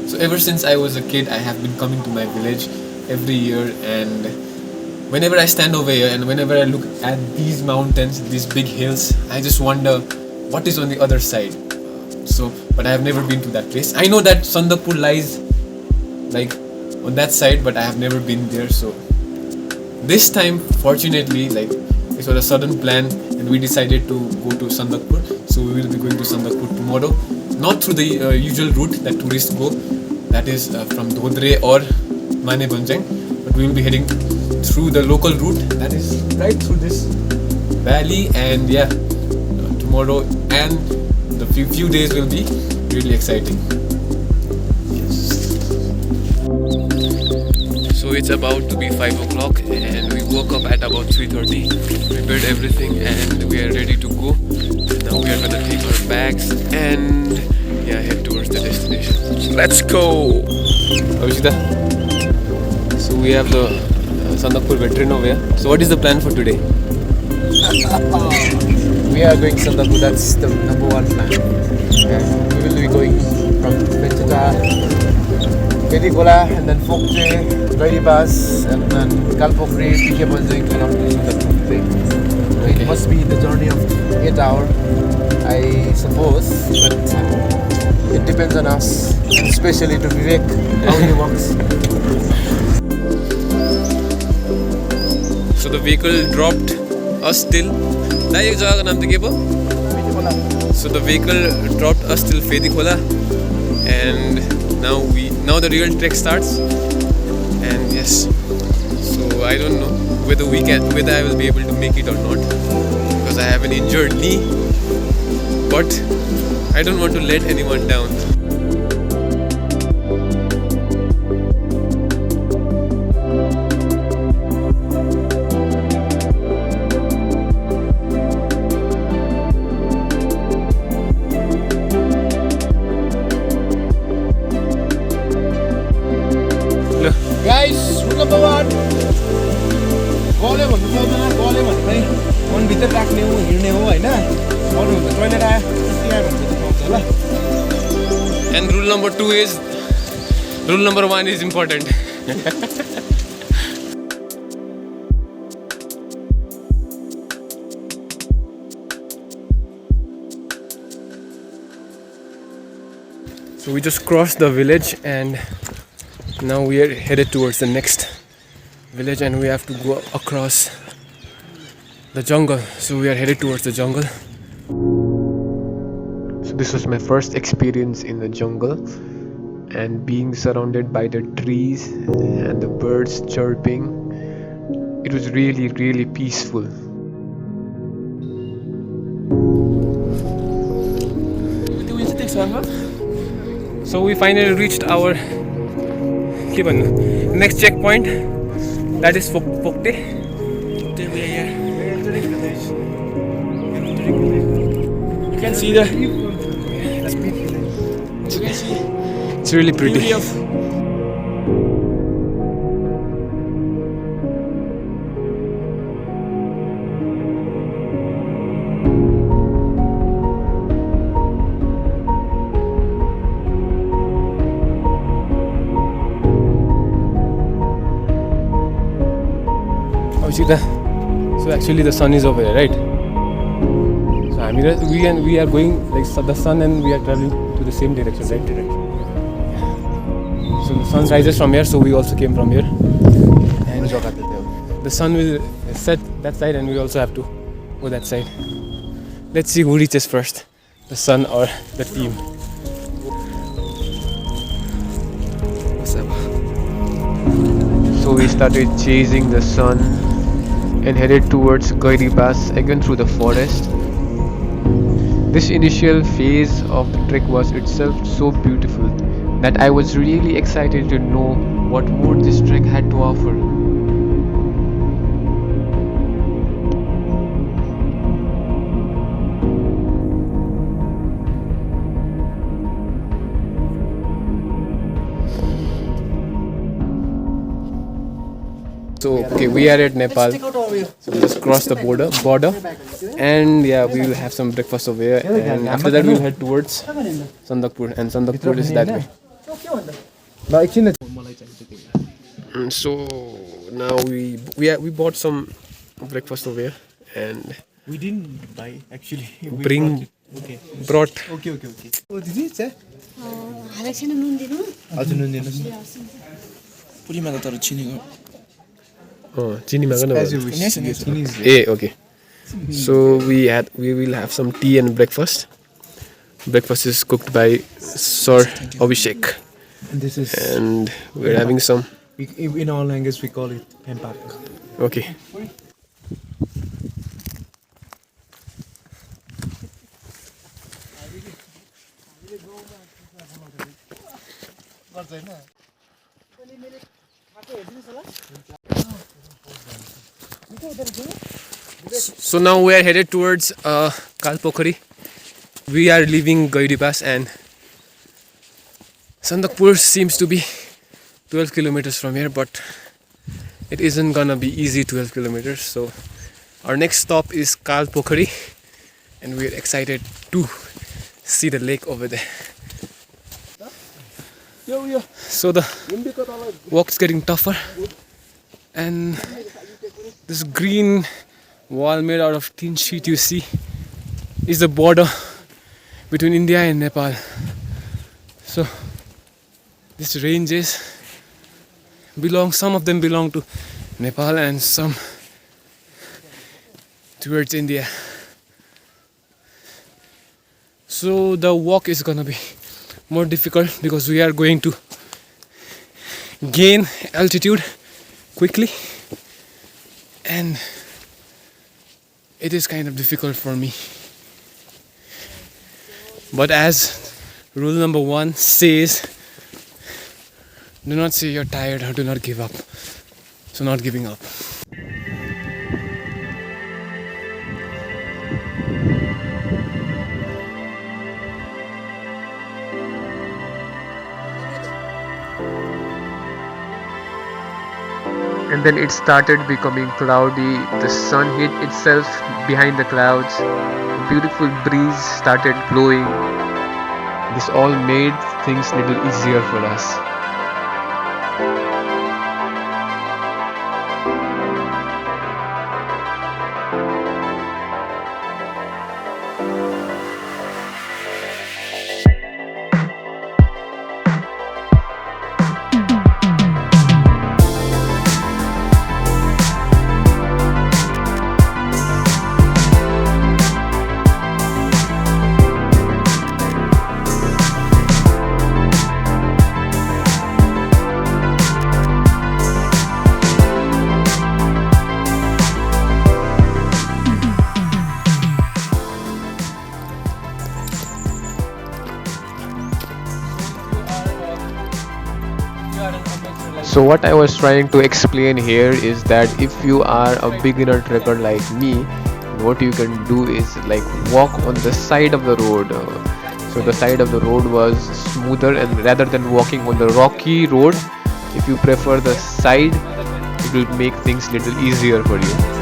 So ever since I was a kid, I have been coming to my village every year, and whenever I stand over here and whenever I look at these mountains, these big hills, I just wonder what is on the other side. But I have never been to that place. I know that Sandakphu lies like on that side, but I have never been there. So this time, fortunately, like it was a sudden plan, and we decided to go to Sandakphu. So we will be going to Sandakphu tomorrow, not through the usual route that tourists go, that is from Dhodre or Mane Banjang, but we will be heading through the local route that is right through this valley. And yeah, tomorrow and the few days will be really exciting. So it's about to be 5 o'clock and we woke up at about 3:30, prepared everything, and we are ready to go. Now we are gonna take our bags and head towards the destination. So let's go! Avishita. So we have the Sandakphu veteran over here. So what is the plan for today? We are going Sandakphu, that's the number one plan. Okay. We will be going from phedi, khola, and then foktay, Gairibas, and then Kalpokhri, going to Sandakphu. It must be the journey of 8 hours, I suppose, but it depends on us, and especially to Vivek, how he walks. So the vehicle dropped us till. So the vehicle dropped us till phedi khola, and now the real trek starts. And yes, so I don't know whether I will be able to make it or not, because I have an injured knee. But I don't want to let anyone down. Guys, rule number one. गले भन्नु पर्दैन, गले भन्नु पनि मनभित्र राख्ने हो, हिँड्ने हो हैन। अरू भन्दा टोयलेट आयो, टोयलेट आयो भने चाहिँ पाउँछ ल। And rule number 1 is important. So we just crossed the village and now we are headed towards the next village, and we have to go across the jungle. So we are headed towards the jungle. So this was my first experience in the jungle, and being surrounded by the trees and the birds chirping, it was really, really peaceful. So we finally reached our next checkpoint, that is foktay. You can see it's really pretty. So actually the sun is over here, right? So I mean, we are going like the sun, and we are traveling to the same direction, right? So the sun rises from here, so we also came from here. And the sun will set that side, and we also have to go that side. Let's see who reaches first, the sun or the team. So we started chasing the sun and headed towards Gairibas, again through the forest. This initial phase of the trek was itself so beautiful that I was really excited to know what more this trek had to offer. So okay, we are at Nepal. So we just crossed the border, and yeah, we will have some breakfast over here, and after that we'll head towards Sandakphu, and Sandakphu is that way. So now we bought some breakfast over here and We didn't buy actually. brought Okay. Oh, did you say? हालेको छैन नुन दिनु हजुर नुन दिनुहोस् न पुरीमा त तर चिनीको chini magana. As you wish. Okay. So we will have some tea and breakfast. Breakfast is cooked by Sir Abhishek And this is and we're having some. in our language we call it pempak. Okay. So now we are headed towards Kalpokhri. We are leaving Gairibas and Sandakphu seems to be 12 kilometers from here, but it isn't gonna be easy 12 kilometers. So our next stop is Kalpokhri and we're excited to see the lake over there. So the walk's getting tougher and this green wall made out of tin sheet you see is the border between India and Nepal. So these ranges some of them belong to Nepal and some towards India. So the walk is gonna be more difficult because we are going to gain altitude quickly and it is kind of difficult for me. But as rule number 1 says, do not say you're tired or do not give up. So not giving up. And then it started becoming cloudy. The sun hid itself behind the clouds. A beautiful breeze started blowing. This all made things a little easier for us. So what I was trying to explain here is that if you are a beginner trekker like me, what you can do is like walk on the side of the road. So the side of the road was smoother, and rather than walking on the rocky road, if you prefer the side, it will make things little easier for you.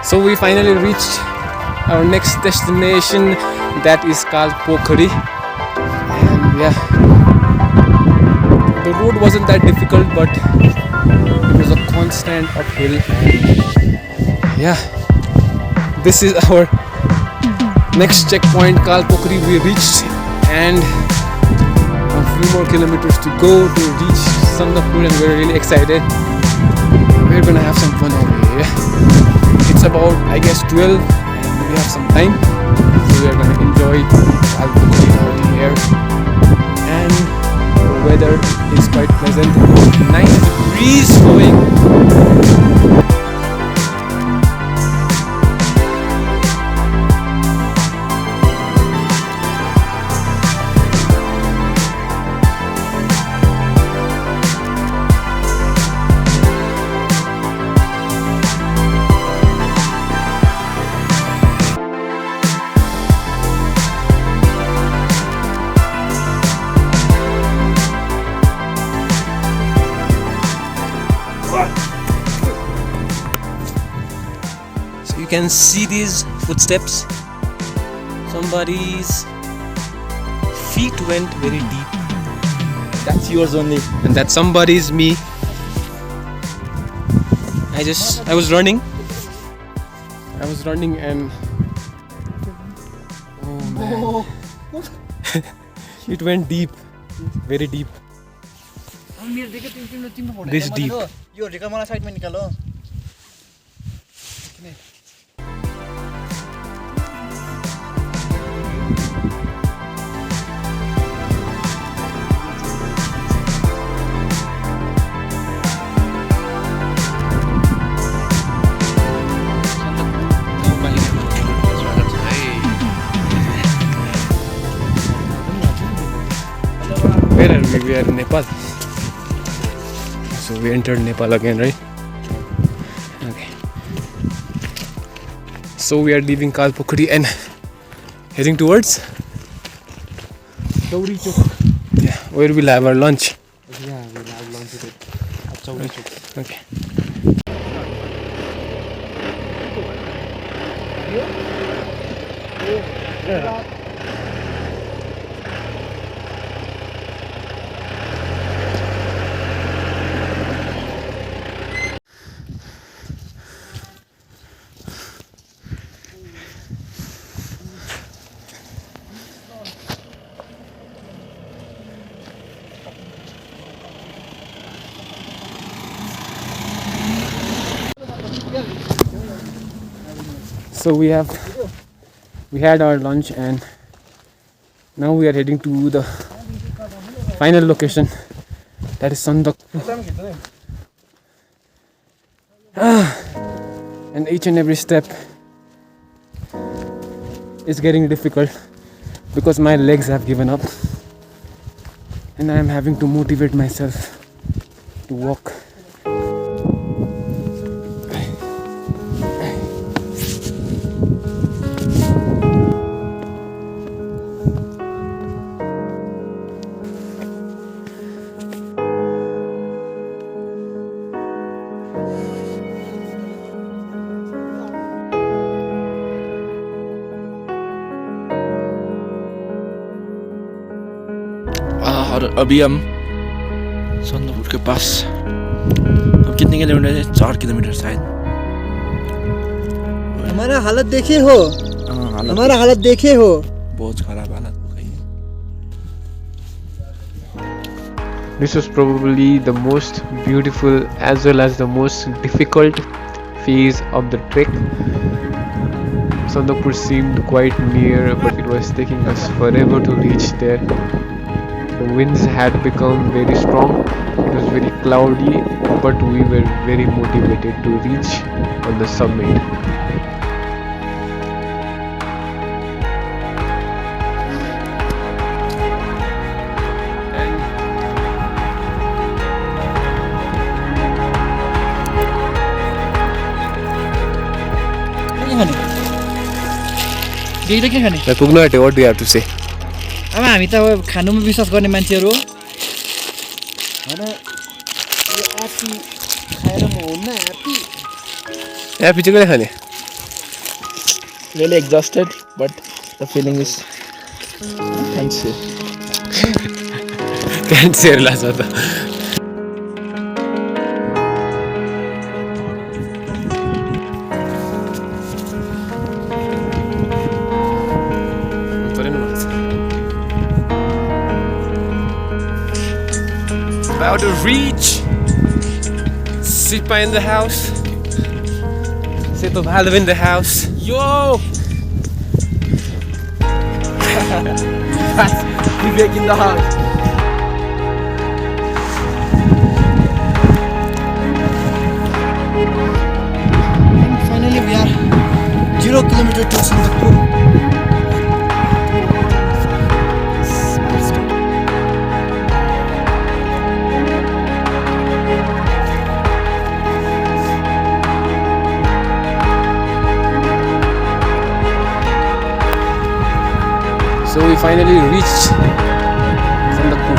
So we finally reached our next destination, that is Kalpokhri. And yeah, the road wasn't that difficult, but it was a constant uphill. And yeah, this is our next checkpoint, Kalpokhri. We reached, and a few more kilometers to go to reach Sandakphu, and we're really excited. We're gonna have some fun over here. It's about, I guess, 12 and we have some time, so we are going to enjoy Kalpokhri out here, and the weather is quite pleasant, nice breeze flowing. you can see these footsteps. Somebody's feet went very deep. That's yours only. And that somebody's me. I was running. And oh man. It went deep. Very deep. This deep. यो ढिका मलाई साइडमा निकालो. Where are we? We are in Nepal. So we entered Nepal again, right? Okay. So we are leaving Kalpokhri and heading towards Dauri Chok. yeah, where we'll have our lunch. Yeah, we'll have lunch at Dauri Chok. Okay. So we had our lunch and now we are heading to the final location, that is Sandakphu. And each and every step is getting difficult because my legs have given up and I am having to motivate myself to walk. और अभी हम सन्दकपुर के पास. अब कितने kilometre है? 4 kilometre शायद. हमारा हालत देखे हो. हमारा हालत देखे हो. बहुत खराब हालत हो गई है. This was probably the most beautiful as well as the most difficult phase of the trek. Sandakpur seemed quite near, but it was taking us forever to reach there. The winds had become very strong. It was very cloudy, but we were very motivated to reach on the summit. के खाने? पुग्नु आँट्यो. What do you have to say? अब हामी त खानुमा विश्वास गर्ने मान्छेहरु हो. हैन यो आफी खाएर म हुन्न ह्यापी. ह्यापी चाहिँ कहिले खाने? Really exhausted, but the feeling is can't say. Can't say लाग्छ त. About to reach Sipa in the house. Sipa Bhalav in the house. Yo! Vivek in the house. Finally we are 0 kilometer to Sandakphu. So we finally reached Sandakphu,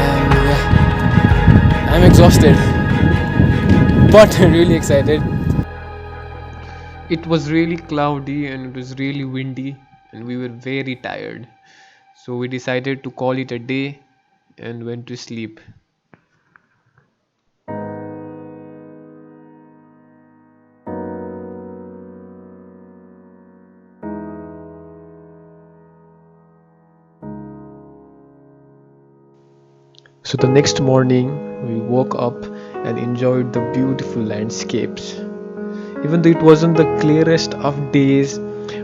and yeah, I'm exhausted but really excited. It was really cloudy and it was really windy, and we were very tired. So we decided to call it a day and went to sleep. So the next morning, we woke up and enjoyed the beautiful landscapes. Even though it wasn't the clearest of days,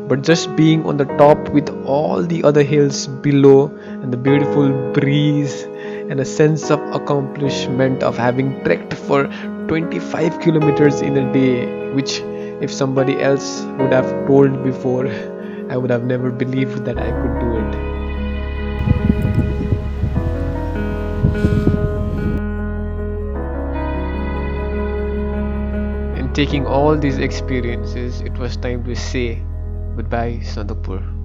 but just being on the top with all the other hills below and the beautiful breeze and a sense of accomplishment of having trekked for 25 kilometers in a day, which if somebody else would have told before, I would have never believed that I could do it. And taking all these experiences, it was time to say goodbye, Sandakpur.